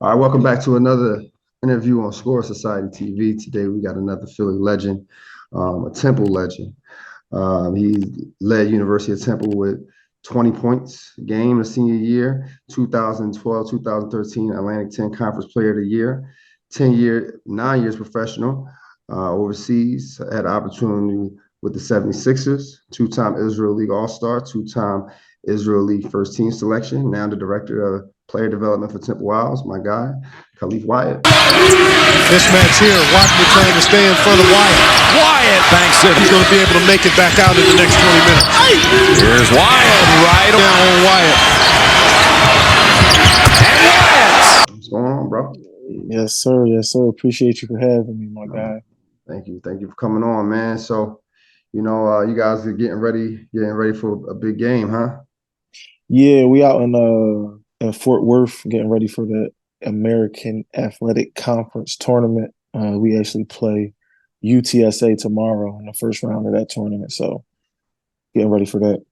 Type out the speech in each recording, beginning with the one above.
All right, welcome back to another interview on Score Society TV. Today we got another Philly legend, a Temple legend. He led University of Temple with 20 points a game the senior year, 2012, 2013 Atlantic 10 Conference Player of the Year, 9 years professional overseas. Had an opportunity with the 76ers, two-time Israel League All-Star, two-time Israel League first team selection. Now the director of player development for Temple Owls, my guy, Khalif Wyatt. This match here, Watney trying to stay in front of Wyatt. Wyatt banks it. He's going to be able to make it back out in the next 20 minutes. Here's Wyatt right Down on Wyatt. And Wyatt. What's going on, bro? Yes, sir. Yes, sir. Appreciate you for having me, my guy. Thank you. Thank you for coming on, man. So, you guys are getting ready for a big game, huh? Yeah, we out in Fort Worth getting ready for the American Athletic Conference tournament. We actually play UTSA tomorrow in the first round of that tournament. So getting ready for that.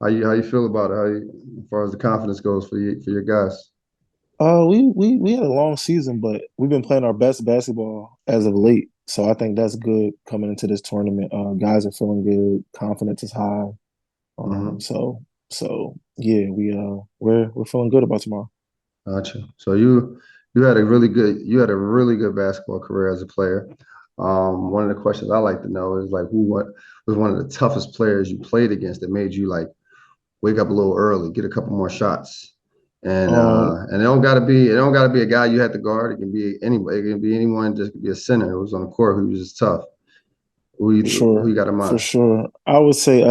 How you feel about it? As far as the confidence goes for your guys? We had a long season, but we've been playing our best basketball as of late. So I think that's good coming into this tournament. Guys are feeling good, confidence is high. Mm-hmm. So yeah, we're feeling good about tomorrow. Gotcha. So you had a really good basketball career as a player. One of the questions I like to know is like what was one of the toughest players you played against that made you like wake up a little early, get a couple more shots. And it don't gotta be a guy you had to guard. It can be anybody, it can be anyone, just could be a center who was on the court who was just tough. Who you got in For mind? sure. I would say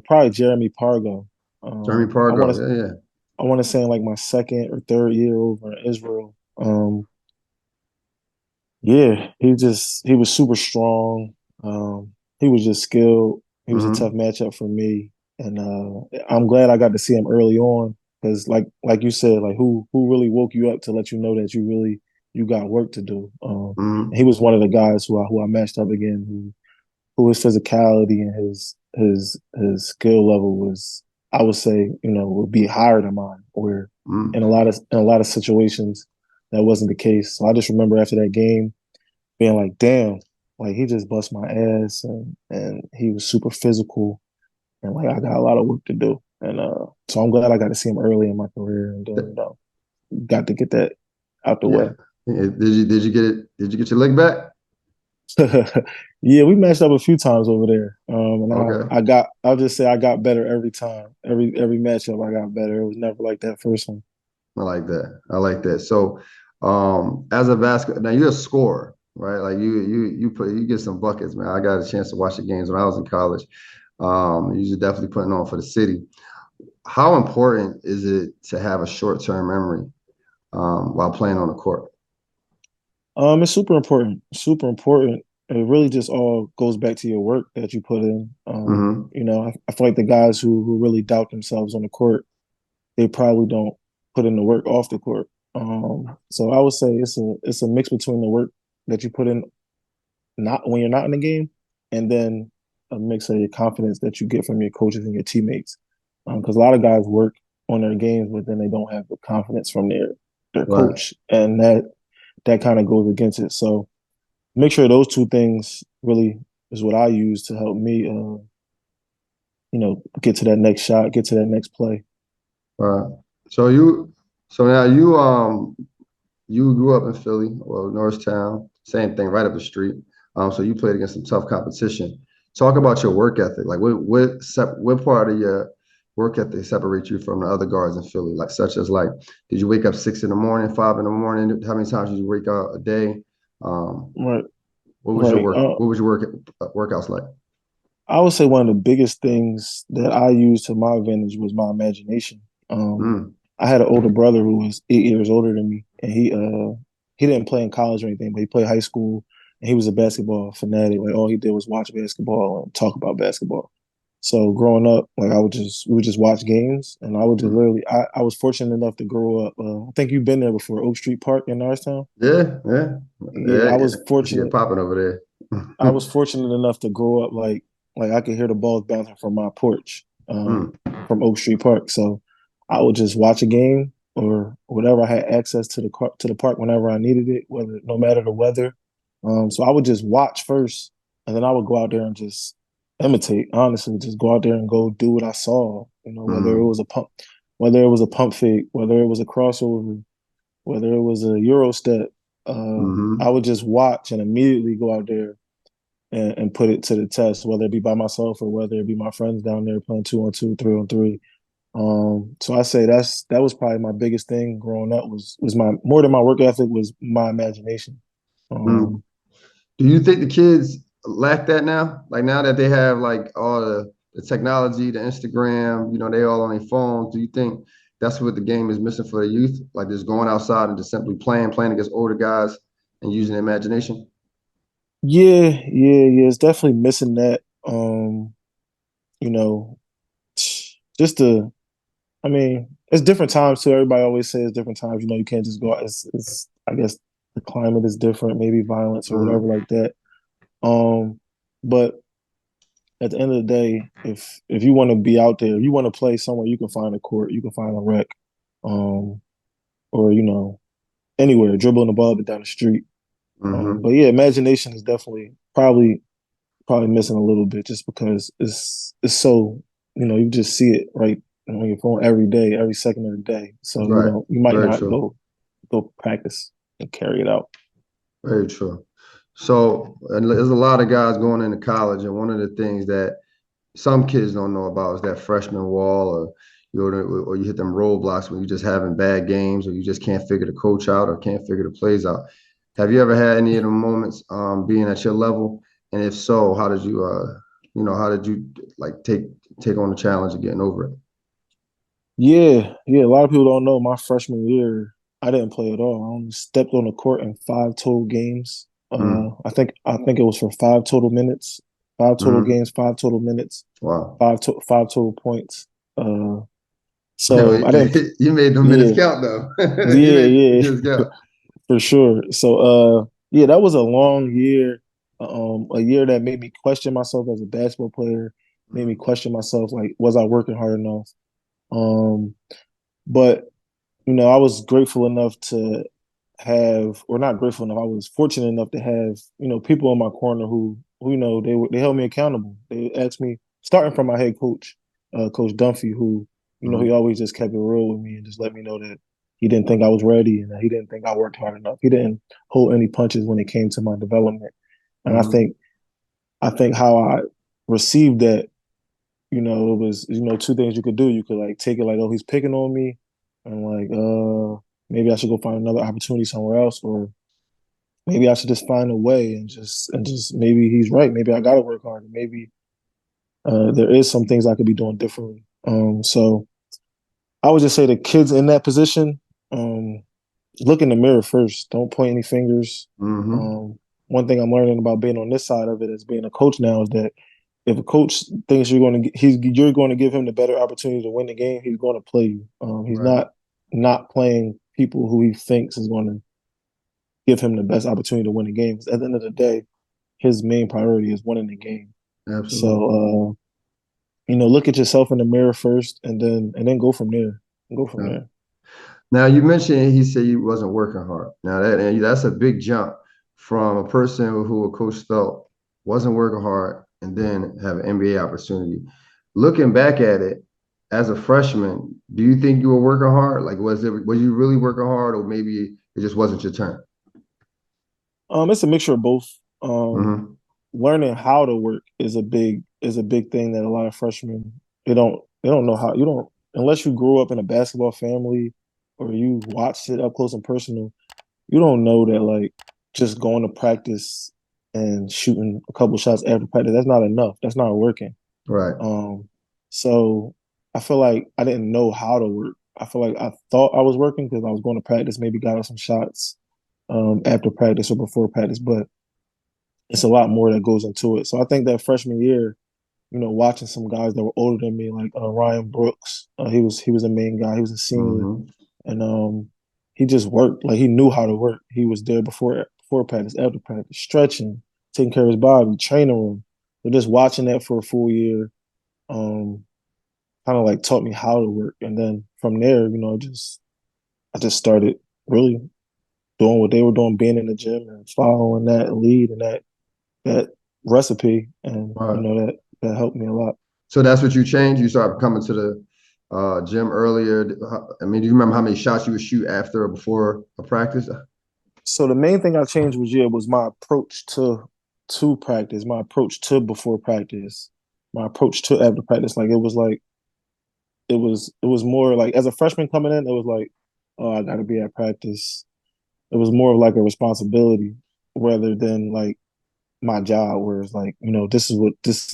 probably Jeremy Pargo. Jeremy I want Pargo. to Yeah, yeah. I want to say in like my second or third year over in Israel. Yeah, he was super strong. He was just skilled. He was a tough Mm-hmm. matchup for me, and I'm glad I got to see him early on because like you said, like who really woke you up to let you know that you got work to do. Mm-hmm. He was one of the guys who I matched up again who his physicality and his skill level was, I would say, would be higher than mine. Where Mm-hmm. in a lot of situations that wasn't the case. So I just remember after that game being like, damn, like he just bust my ass and he was super physical and like I got a lot of work to do. And so I'm glad I got to see him early in my career and then got to get that out the Yeah. way. Did you get your leg back? Yeah, we matched up a few times over there. And Okay. I'll just say I got better every time. Every matchup I got better. It was never like that first one. I like that. I like that. So, as a basketball, now you're a scorer, right? Like you get some buckets, man. I got a chance to watch the games when I was in college. You're definitely putting on for the city. How important is it to have a short-term memory while playing on the court? It's super important. Super important. It really just all goes back to your work that you put in. Hmm. I feel like the guys who really doubt themselves on the court, they probably don't put in the work off the court. So I would say it's a mix between the work that you put in not when you're not in the game, and then a mix of your confidence that you get from your coaches and your teammates. Because a lot of guys work on their games, but then they don't have the confidence from their Right. coach, and that kind of goes against it. So make sure those two things really is what I use to help me, get to that next shot, get to that next play. Right. So now you grew up in Philly, well, Norristown, same thing, right up the street. So you played against some tough competition. Talk about your work ethic. Like what part of your work ethic separates you from the other guards in Philly? Like such as like, did you wake up 6 in the morning, 5 in the morning? How many times did you wake up a day? Um, Right, what was your right. work? What was your workouts like? I would say one of the biggest things that I used to my advantage was my imagination. Um, Mm, I had an older brother who was 8 years older than me, and he didn't play in college or anything, but he played high school, and he was a basketball fanatic. Like all he did was watch basketball and talk about basketball. So growing up, like we would just watch games, and I would just mm. literally. I was fortunate enough to grow up. I think you've been there before, Oak Street Park in Norristown. Yeah, yeah, Yeah, yeah. It's popping over I there. was fortunate enough to grow up like I could hear the balls bouncing from my porch, Mm, from Oak Street Park. So I would just watch a game, or whatever. I had access to the park whenever I needed it, whether no matter the weather. So I would just watch first, and then I would go out there and just imitate. Honestly, just go out there and go do what I saw. Whether it Mm-hmm. was a pump fake, whether it was a crossover, whether it was a Euro step. I Mm-hmm. would just watch and immediately go out there and put it to the test, whether it be by myself or whether it be my friends down there playing 2-on-2, 3-on-3. So I say that was probably my biggest thing growing up was my more than my work ethic was my imagination. Mm. Um, Do you think the kids lack that now? Like now that they have like all the technology, the Instagram, they all on their phones. Do you think that's what the game is missing for the youth? Like just going outside and just simply playing against older guys and using their imagination? yeah, yeah, yeah. It's definitely missing that. You know, just the I mean, it's different times too. Everybody always says different times. You can't just go out. It's I guess the climate is different, maybe violence or whatever Mm-hmm. like that. But at the end of the day, if you want to be out there, you want to play somewhere, you can find a court, you can find a rec, um, or anywhere, dribbling the ball up and down the street. But Mm-hmm. yeah, imagination is definitely probably missing a little bit just because it's so you just see it right on your phone every day, every second of the day. So Right. you might Very not true. go practice and carry it out. Very true. So, and there's a lot of guys going into college, and one of the things that some kids don't know about is that freshman wall, or you hit them roadblocks when you're just having bad games, or you just can't figure the coach out, or can't figure the plays out. Have you ever had any of the moments being at your level? And if so, how did you like take on the challenge of getting over it? Yeah, yeah. A lot of people don't know my freshman year, I didn't play at all. I only stepped on the court in 5 total games. Mm, I think it was for 5 total minutes, 5 total games, 5 total minutes, wow. five total points. Yo, So I didn't. you made the minutes Yeah, count though. You yeah, made the yeah, minutes count. for sure. So yeah, that was a long year. A year that made me question myself as a basketball player, made me question myself like, was I working hard enough? Um, but I was grateful enough to have, or not grateful enough, I was fortunate enough to have, people in my corner who they held me accountable. They asked me, starting from my head coach, Coach Dunphy, who, he Mhm. always just kept it real with me and just let me know that he didn't think I was ready and that he didn't think I worked hard enough. He didn't hold any punches when it came to my development. And I Mhm. think how I received that, it was, two things you could do. You could like take it like, oh, he's picking on me, and like, maybe I should go find another opportunity somewhere else, or maybe I should just find a way and just maybe he's right. Maybe I gotta work harder. Maybe there is some things I could be doing differently. So I would just say the kids in that position, um, look in the mirror first. Don't point any fingers. Mhm. One thing I'm learning about being on this side of it as being a coach now is that if a coach thinks you're going to give him the better opportunity to win the game, he's going to play you. He's Right. not playing people who he thinks is going to give him the best opportunity to win the game. 'Cause at the end of the day, his main priority is winning the game. Absolutely. So look at yourself in the mirror first, and then go from there. Go from Yeah. there. Now you mentioned he said he wasn't working hard. Now that's a big jump from a person who a coach felt wasn't working hard and then have an NBA opportunity. Looking back at it as a freshman, do you think you were working hard? Like was you really working hard, or maybe it just wasn't your turn? It's a mixture of both. Mm-hmm. Learning how to work is a big thing that a lot of freshmen they don't know how. You don't, unless you grew up in a basketball family or you watched it up close and personal. You don't know that like just going to practice and shooting a couple shots after practice, that's not enough. That's not working. Right. Um, so I feel like I didn't know how to work. I feel like I thought I was working because I was going to practice, maybe got us some shots after practice or before practice, but it's a lot more that goes into it. So I think that freshman year, watching some guys that were older than me, like Ryan Brooks, he was a main guy. He was a senior, Mm-hmm. and he just worked. Like he knew how to work. He was there before practice, after practice, stretching, taking care of his body, training room. But just watching that for a full year, um, kind of like taught me how to work. And then from there, just I just started really doing what they were doing, being in the gym and following that lead and that recipe, and Right. that helped me a lot. So that's what you changed. You started coming to the gym earlier. I mean, do you remember how many shots you would shoot after or before a practice? So the main thing I changed was my approach to practice, my approach to before practice, my approach to after practice. It was more like as a freshman coming in, it was like, oh, I got to be at practice. It was more of like a responsibility rather than like my job, where it's like, this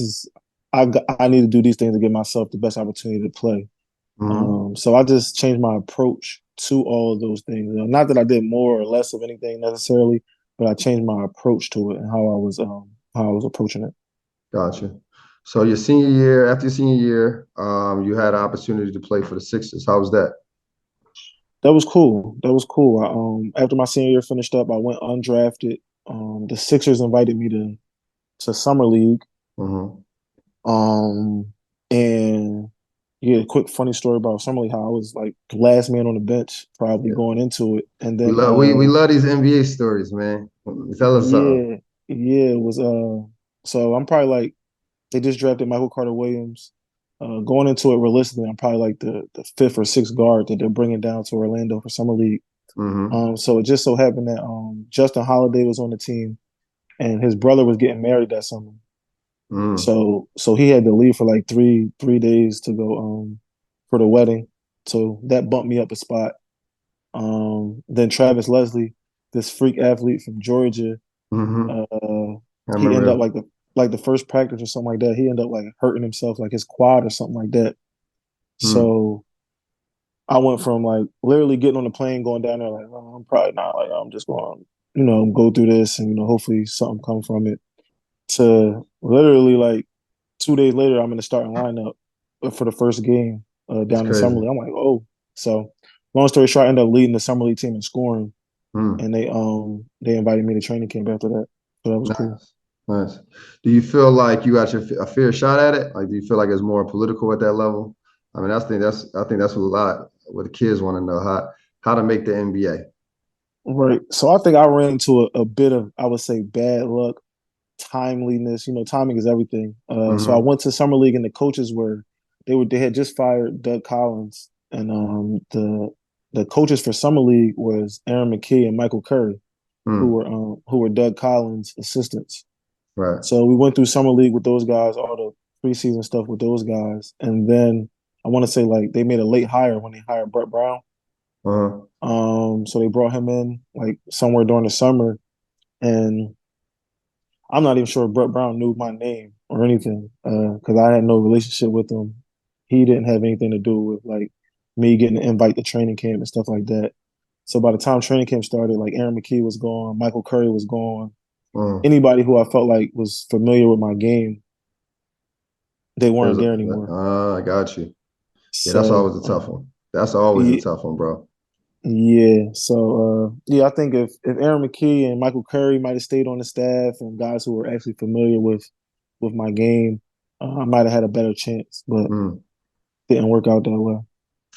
is. I need to do these things to give myself the best opportunity to play. Mm-hmm. So I just changed my approach to all of those things. Not that I did more or less of anything necessarily, but I changed my approach to it and how I was approaching it. Gotcha. So your senior year, after your senior year, you had an opportunity to play for the Sixers. How was that? That was cool. That was cool. After my senior year finished up, I went undrafted. The Sixers invited me to summer league. Mm-hmm. Um, and yeah, quick funny story about summer league. How I was like the last man on the bench, probably Yeah. going into it, and We then love we love these NBA stories, man. Tell us something. yeah, yeah, it was so I'm probably like they just drafted Michael Carter Williams. Going into it realistically, I'm probably like the fifth or sixth guard that they're bringing down to Orlando for summer league. Mm-hmm. So it just so happened that Justin Holiday was on the team, and his brother was getting married that summer. Mm. So he had to leave for like three days to go for the wedding. So that bumped me up a spot. Then Travis Leslie, this freak athlete from Georgia, Mm-hmm. uh, I he remember ended up him. like the first practice or something like that. He ended up like hurting himself, like his quad or something like that. Mm. So I went from like literally getting on the plane, going down there like, oh, I'm probably not like I'm just going, go through this and hopefully something come from it. To literally like 2 days later, I'm in the starting lineup for the first game It's down in summer crazy. league. I'm like, oh. So long story short, I ended up leading the summer league team in scoring, Mm. and they invited me to training camp after that. So that was cool. Nice. Nice. Do you feel like you got a fair shot at it? Like, do you feel like it's more political at that level? I mean, I think that's what the kids want to know, how to make the NBA. Right. So I think I ran into a bit of, I would say, bad luck, timeliness. Timing is everything. So I Mm-hmm. went to summer league, and the coaches they had just fired Doug Collins, and the coaches for summer league was Aaron McKee and Michael Curry, Mm. who were Doug Collins' assistants. Right. So we went through summer league with those guys, all the preseason stuff with those guys, and then I want to say like they made a late hire when they hired Brett Brown. Uh-huh. So they brought him in like somewhere during the summer, and I'm not even sure Brett Brown knew my name or anything because I had no relationship with him. He didn't have anything to do with like me getting an invite to training camp and stuff like that. So by the time training camp started, like Aaron McKee was gone, Michael Curry was gone. Mm. Anybody who I felt like was familiar with my game, they weren't there anymore. I got you. Yeah, that's So always a tough one. That's always a yeah, tough one, bro. yeah. So yeah, I think if Aaron McKee and Michael Curry might have stayed on the staff and guys who were actually familiar with my game, I might have had a better chance, but Mm. didn't work out that way.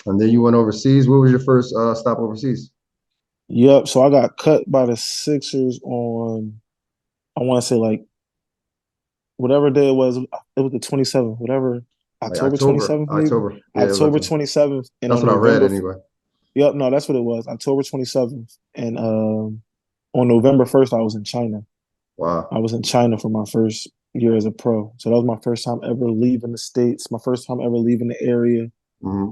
And then you went overseas. What was your first stop overseas? Yep. So I got cut by the Sixers on I want to say like whatever day it was. It was the 27th, whatever Like October October. 27th, maybe October. Yeah, it was October October. 27th, and That's on what I read November. anyway. Yep, no, that's what it was. October 27th, and on November 1st, I was in China. I Wow. was in China for my first year as a pro. So that was my first time ever leaving the States, my first time ever leaving the area. Mm-hmm.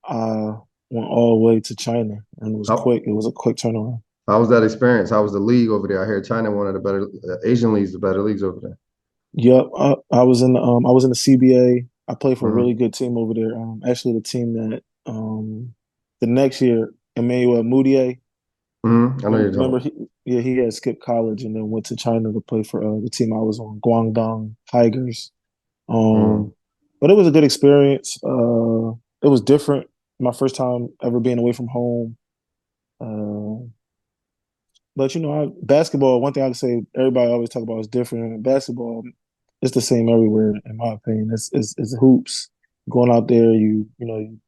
I went all the way to China, and it was How, quick. It was a quick turnaround. how was that experience? How was the league over there? I hear China one of the better Asian leagues, the better leagues over there. Yep, I was in the CBA. I played for a really Mm-hmm. good team over there. Actually, the team that the next year, Emmanuel Mudiay. Mm-hmm. I know you're Remember, talking. he had skipped college and then went to China to play for the team I was on, Guangdong Tigers. Mm-hmm. Um, but it was a good experience. It was different. My first time ever being away from home. Uh, but basketball. One thing I can say, everybody always talk about is different. Basketball, it's the same everywhere, in my opinion. It's hoops. Going out there, you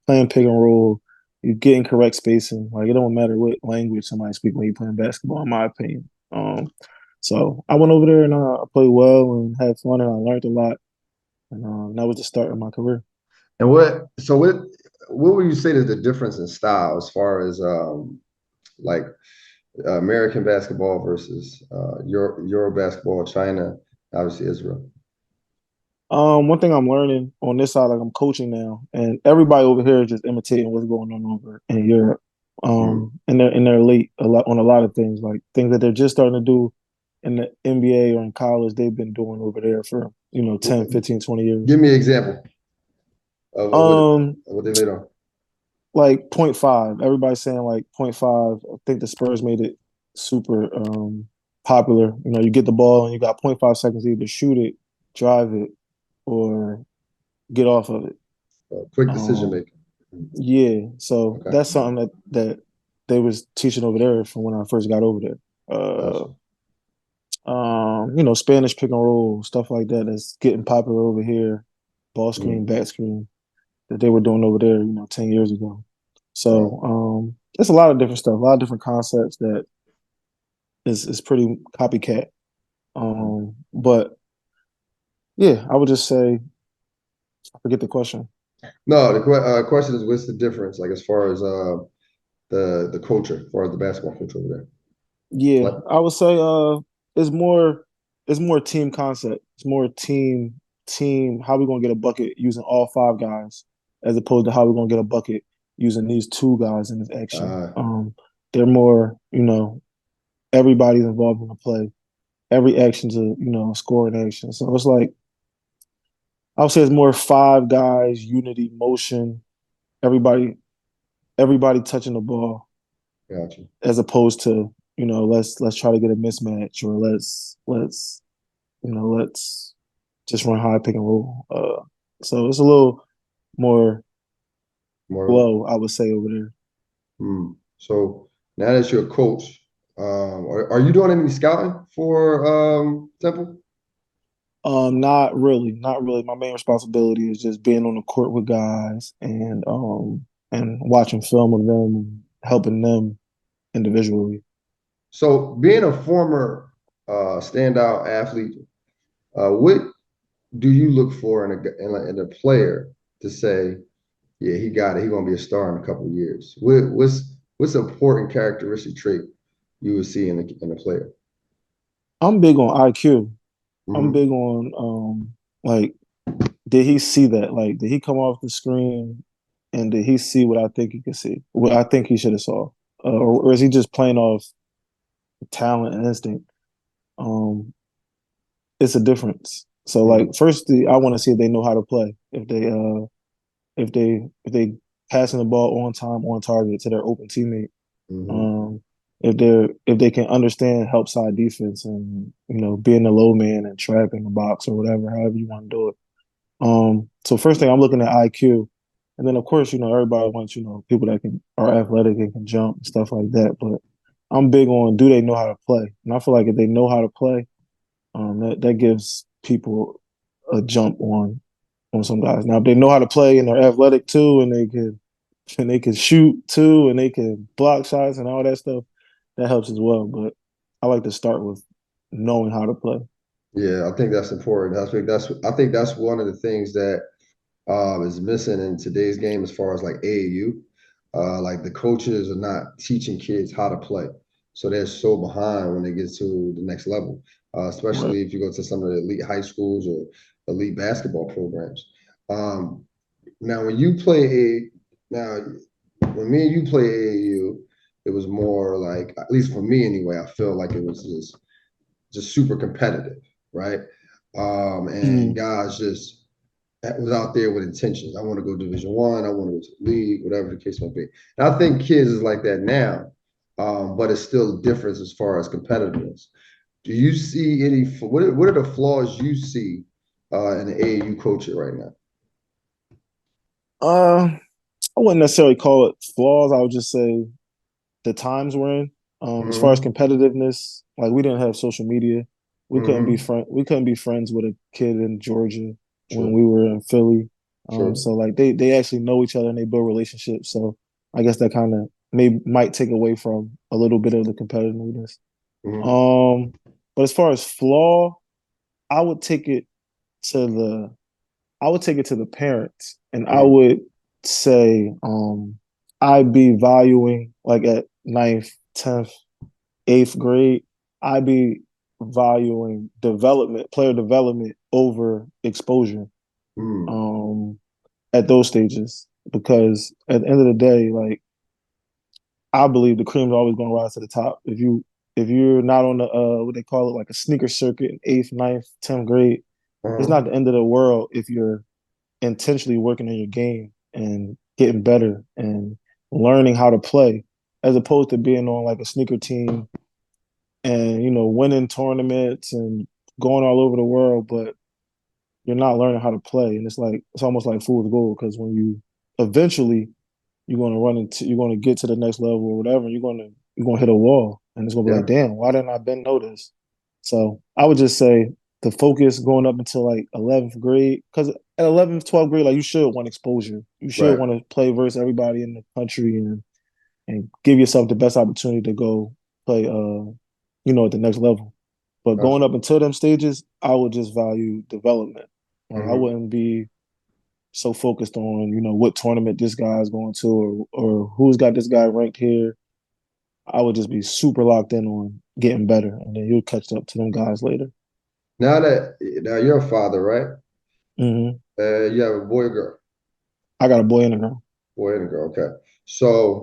playing pick and roll. you get in correct spacing. Like it don't matter what language somebody speak when you're playing basketball, in my opinion. So I went over there and I played well and had fun and I learned a lot. And that was the start of my career. And what would you say is the difference in style as far as like American basketball versus Euro basketball, China, obviously Israel? One thing I'm learning on this side, like I'm coaching now, and everybody over here is just imitating what's going on over in Europe. And they're late a lot on a lot of things, like things that they're just starting to do in the NBA or in college, they've been doing over there for, 10, 15, 20 years. Give me an example of what they laid on. Like point 0.5. Everybody's saying like 0.5. I think the Spurs made it super popular. You get the ball and you got 0.5 seconds to either shoot it, drive it, or get off of it. Quick decision making. Yeah, so that's something that they was teaching over there from when I first got over there. Spanish pick and roll, stuff like that that's getting popular over here. Ball screen, back screen that they were doing over there, 10 years ago. So it's a lot of different stuff, a lot of different concepts that is pretty copycat. But yeah, I would just say I forget the question. No, the question is, what's the difference, like as far as the culture, as far as the basketball culture over there? Yeah, I would say it's more team concept. It's more team. How we gonna get a bucket using all 5 guys, as opposed to how we gonna get a bucket using these 2 guys in this action. They're more, everybody's involved in the play. Every action's a scoring action. So it's like I would say it's more 5 guys, unity, motion, everybody touching the ball. Gotcha. As opposed to, let's try to get a mismatch, or let's just run high pick and roll. So it's a little more low, I would say, over there. So now that you're a coach, are you doing any scouting for Temple? Not really. My main responsibility is just being on the court with guys and watching film of them and helping them individually. So being a former standout athlete, what do you look for in a player to say, yeah, he got it, he's gonna be a star in a couple of years? What's an important characteristic trait you would see in a player? I'm big on IQ. I'm big on like, did he see that? Like, did he come off the screen and did he see what I think he could see? What I think he should have saw, or is he just playing off talent and instinct? It's a difference. So like, firstly, I want to see if they know how to play. If they passing the ball on time, on target to their open teammate. If they can understand help side defense and being the low man and trapping the box or whatever, however you want to do it. So first thing I'm looking at IQ, and then of course everybody wants people that are athletic and can jump and stuff like that. But I'm big on, do they know how to play? And I feel like if they know how to play, that gives people a jump on some guys. Now if they know how to play and they're athletic too, and they can shoot too, and they can block shots and all that stuff, that helps as well. But I like to start with knowing how to play. Yeah, I think that's important. I think that's one of the things that is missing in today's game as far as like AAU. Like the coaches are not teaching kids how to play, so they're so behind when they get to the next level. Especially if you go to some of the elite high schools or elite basketball programs. Now, when me and you play AAU, it was more like, at least for me anyway, I feel like it was just super competitive, right? And guys just was out there with intentions. I want to go Division 1. I want to go to the league, whatever the case might be. And I think kids is like that now, but it's still a difference as far as competitiveness. Do you see what are the flaws you see in the AAU culture right now? I wouldn't necessarily call it flaws. I would just say the times we're in. As far as competitiveness, like we didn't have social media. We couldn't be friends with a kid in Georgia when we were in Philly. So like they actually know each other and they build relationships. So I guess that kind of might take away from a little bit of the competitiveness. Mhm. Um, but as far as flaw, I would take it to the parents, and I Mhm. would say I'd be valuing like at ninth, 10th, 8th grade, I'd be valuing player development over exposure Mhm. um at those stages, because at the end of the day, like I believe the cream's always going to rise to the top. If you're not on the what they call it, like a sneaker circuit in 8th, ninth, 10th grade, it's Uh-huh. not the end of the world if you're intentionally working on your game and getting better and learning how to play, as opposed to being on like a sneaker team and winning tournaments and going all over the world, but you're not learning how to play. And it's almost like fool's gold, because when you eventually you're going to get to the next level or whatever, and you're going to hit a wall, and it's going to be like, Yeah. damn, why didn't I been notice? So I would just say the focus going up until like 11th grade, because at 11th, 12th grade, like you should want exposure. You should Right. want to play versus everybody in the country and give yourself the best opportunity to go play, at the next level. But going up Absolutely. until them stages, I would just value development. Like I Mhm. wouldn't be so focused on, what tournament this guy's going to, or who's got this guy ranked here. I would just be super locked in on getting better, and then you'll catch up to them guys later. Now you're a father, right? Hmm. You have a boy or girl? I got a boy and a girl. Boy and a girl. Okay. So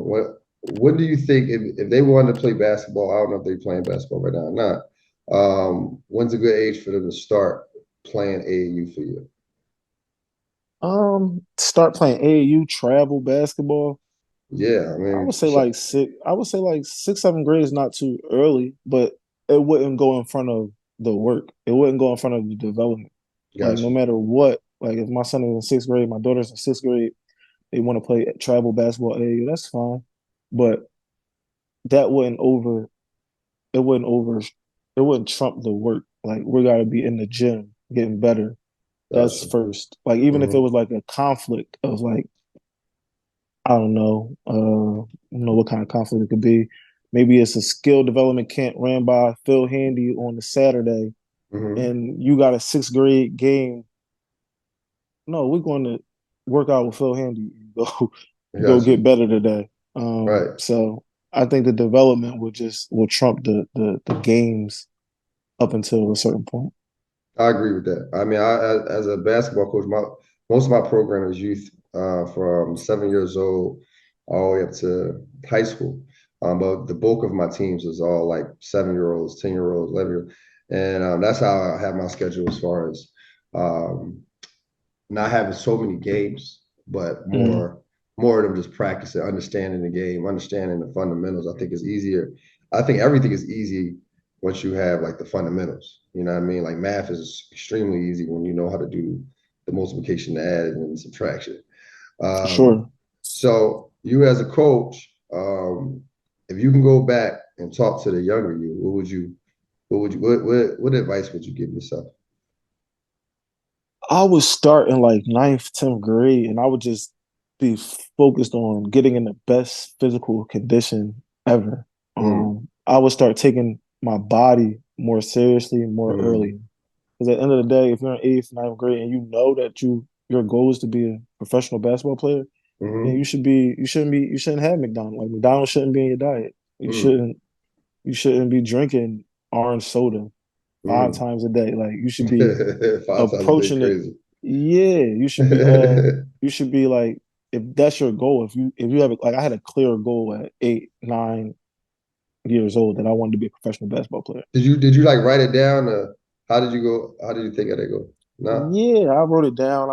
what do you think if they wanted to play basketball? I don't know if they're playing basketball right now or not. When's a good age for them to start playing AAU for you? Start playing AAU travel basketball. Yeah, I I would mean, say like six. I would say like 6, 7th grade is not too early, but it wouldn't go in front of the work. It wouldn't go in front of the development. Like no gotcha. matter what, like if my son is in 6th grade, my daughter's in 6th grade, they want to play travel basketball AAU, that's fine. But that wouldn't over it wouldn't over it wouldn't trump the work. Like we gotta be in the gym getting better. That's Gotcha. first. Like even if it Hmm. was like a conflict of like, I don't know, what kind of conflict it could be. Maybe it's a skill development camp ran by Phil Handy on the Saturday, Hmm. and you got a 6th grade game. No, we're going to work out with Phil Handy and go go Gotcha. get better today. Right. So I think the development will trump the games up until a certain point. I agree with that. I mean, as a basketball coach, most of my program is youth from 7 years old all the way up to high school. But the bulk of my teams is all like 7 year olds, 10 year olds, 11 year, and that's how I have my schedule as far as um, not having so many games, but Mm, more of them just practicing, understanding the game, understanding the fundamentals. I think it's easier. I think everything is easy once you have like the fundamentals. You know what I mean? Like math is extremely easy when you know how to do the multiplication, the add, and subtraction. for Um, sure. so you as a coach, if you can go back and talk to the younger you, what advice would you give yourself? I would start in like ninth, 10th grade, and I would just be focused on getting in the best physical condition ever. Mm, I would start taking my body more seriously more mm, early. Because at the end of the day, if you're in 8th, 9th grade and you know that your goal is to be a professional basketball player, then mm, you shouldn't have McDonald's. Like McDonald's shouldn't be in your diet. mm, You shouldn't be drinking orange soda five mm. times a day. Like you should be 5 times a day, approaching it. crazy. Yeah, you should be like, if that's your goal, if you have like I had a clear goal at 8, 9 years old that I wanted to be a professional basketball player. Did you like write it down? How did you go? How did you think of that go? No. Yeah, I wrote it down.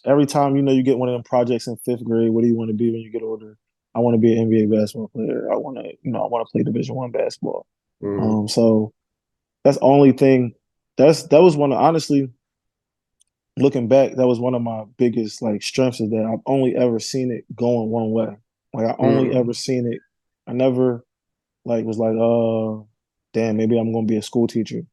Every time you get one of them projects in 5th grade, what do you want to be when you get older? I want to be an NBA basketball player. I want to play Division 1 basketball. Mm, So that's the only thing. That was one of, honestly, looking back, that was one of my biggest like strengths, is that I've only ever seen it going one way. Like I only mm, ever seen it. I never like was like, oh, damn, maybe I'm gonna be a school teacher.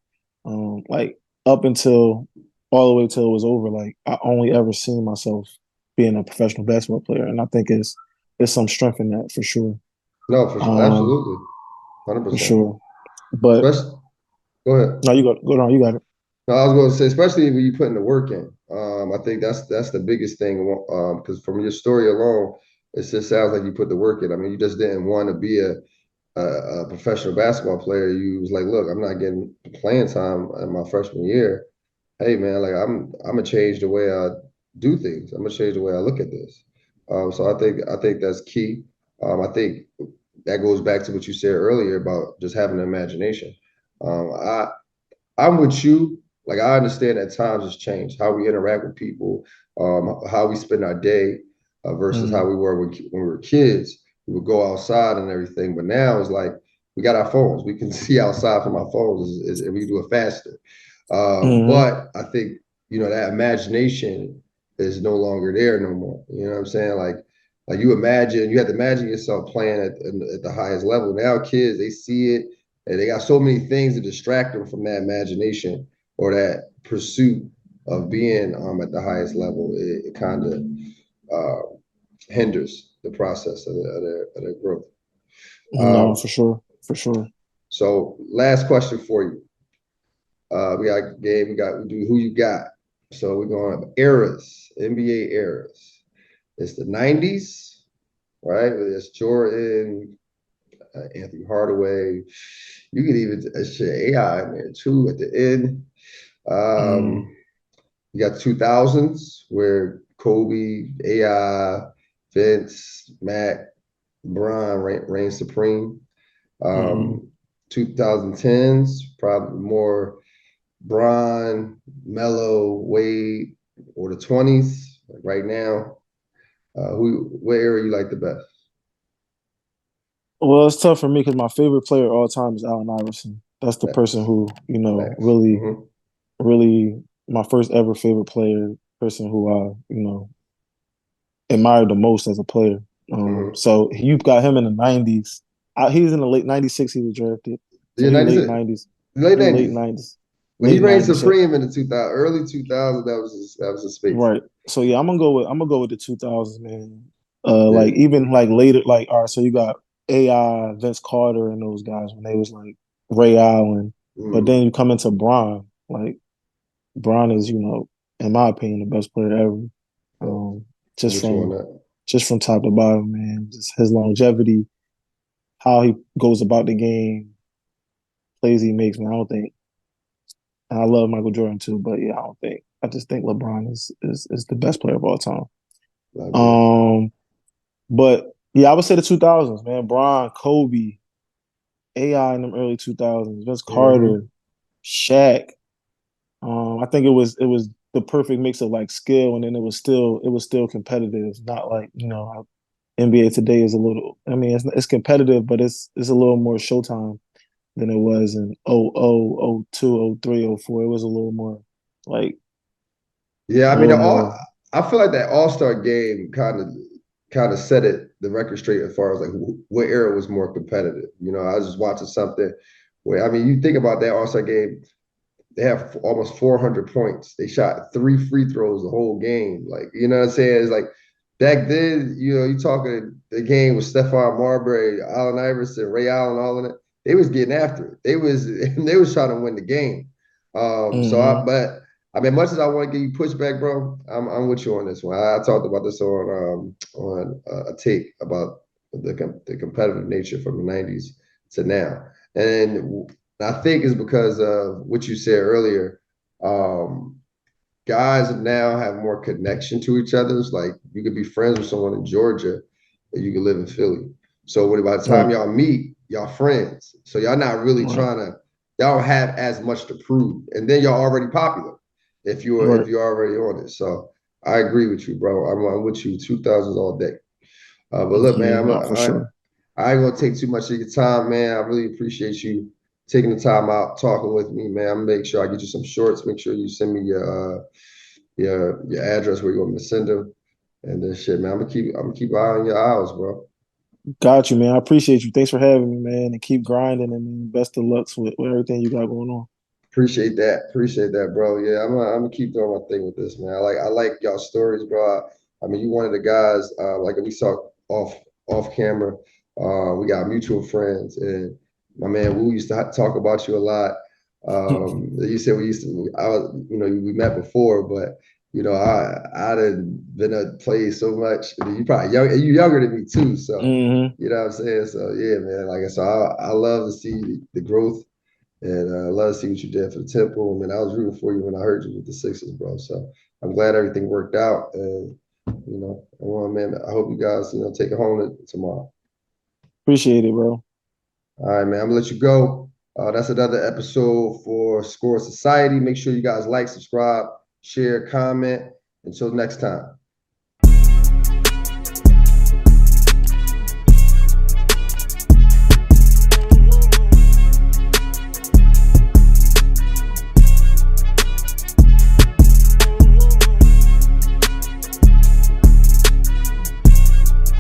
Like up until all the way till it was over, like I only ever seen myself being a professional basketball player, and I think it's there's some strength in that for sure. No, for sure, Um, absolutely, hundred for percent. sure. But Especially, go ahead. no, you go on. You got it. No, I was going to say, especially when you put in the work in. I think that's the biggest thing. Because from your story alone, it just sounds like you put the work in. I mean, you just didn't want to be a professional basketball player. You was like, look, I'm not getting playing time in my freshman year. Hey, man, like I'm gonna change the way I do things. I'm gonna change the way I look at this. So I think that's key. I think that goes back to what you said earlier about just having an imagination. I I'm with you. Like I understand at times it's changed how we interact with people, how we spend our day versus how Mm, we were when we were kids. We would go outside and everything, but now it's like we got our phones. We can see outside from our phones, and we do it faster. hmm But I think that imagination is no longer there no more. You know what I'm saying? Like you had to imagine yourself playing at the highest level. Now kids they see it and they got so many things to distract them from that imagination or that pursuit of being at the highest level. It kind of hinders the process of their growth. No, Um, for sure. For sure. so, last question for you. We got Gabe. We do who you got. So we're going eras, NBA eras. It's the '90s, right? It's Jordan, Anthony Hardaway. You could even shit AI in there too at the end. Mm, Um, you got 2000s where Kobe, AI, Vince, Mac, Bron reign supreme. hmm 2010s, probably more Bron, Melo, Wade, or the 20s, like right now. What era you like the best? Well, it's tough for me because my favorite player of all time is Allen Iverson. That's the person Facts. who, Facts. really, really my first ever favorite player, person who I, admired the most as a player. Hmm. So you've got him in the '90s. He's in the late '96. He was drafted, so Yeah, he late 96, '90s. late He late 90s. '90s, But he late reigned '90s. So supreme in the 2000, early 2000. That was his space. right. So yeah, I'm gonna go with the 2000s, man. Yeah. Like even like later, like all right. So you got AI, Vince Carter, and those guys when they was like Ray Allen, but then Mm. you come into Bron. Like Bron is, in my opinion, the best player ever. Yeah. Um, I'm just with you on from that. just from top to bottom, man. Just his longevity, how he goes about the game, plays he makes, man. I don't think. And I love Michael Jordan too, but yeah, I don't think. I just think LeBron is the best player of all time. I agree. Um, but yeah, I would say the 2000s, man. Bron, Kobe, AI in them early 2000s, Vince Hmm. Carter, Shaq. I think it was the perfect mix of like skill, and then it was still competitive. Not like how NBA today is a little. I mean, it's competitive, but it's a little more Showtime than it was in '02, '03, '04. It was a little more like Yeah, a I mean, little more I feel like that All-Star game kind of set the record straight as far as like what era was more competitive. I was just watching something where I mean, you think about that All-Star game. They have almost 400 points. They shot 3 free throws the whole game. Like, you know what I'm saying? It's like back then, you talking the game with Stephon Marbury, Allen Iverson, Ray Allen, all in it. They was getting after it. They was trying to win the game. hmm But I mean, much as I want to give you pushback, bro, I'm with you on this one. I talked about this on a take about the competitive nature from the '90s to now, and I think it's because of what you said earlier. Um, Guys now have more connection to each other. It's like you could be friends with someone in Georgia and you could live in Philly. So by the time right, y'all meet, y'all friends. So y'all not really right, y'all don't have as much to prove. And then y'all already popular if right. you're already on it. So I agree with you, bro. I'm with you 2000s all day. But look, Yeah, man, no, for sure. I ain't gonna take too much of your time, man. I really appreciate you taking the time out talking with me, man. I'm gonna make sure I get you some shorts. Make sure you send me your address where you want me to send them. And then shit, man. I'm gonna keep an eye on your aisles, bro. Got you, man. I appreciate you. Thanks for having me, man. And keep grinding. And best of luck with everything you got going on. Appreciate that. Appreciate that, bro. Yeah, I'm gonna keep doing my thing with this, man. I like y'all stories, bro. I mean, you one of the guys, like we talked off camera. We got mutual friends, and my man Wu used to talk about you a lot. You said we we met before, but I'd have been at play so much. You probably you younger than me too, so you know what I'm saying. So yeah, man. Like I said, I love to see the growth, and I love to see what you did for the Temple. I mean, I was rooting for you when I heard you with the Sixers, bro. So I'm glad everything worked out, and man, I hope you guys take it home tomorrow. Appreciate it, bro. All right, man. I'm gonna let you go. That's another episode for Score Society. Make sure you guys like, subscribe, share, comment. Until next time.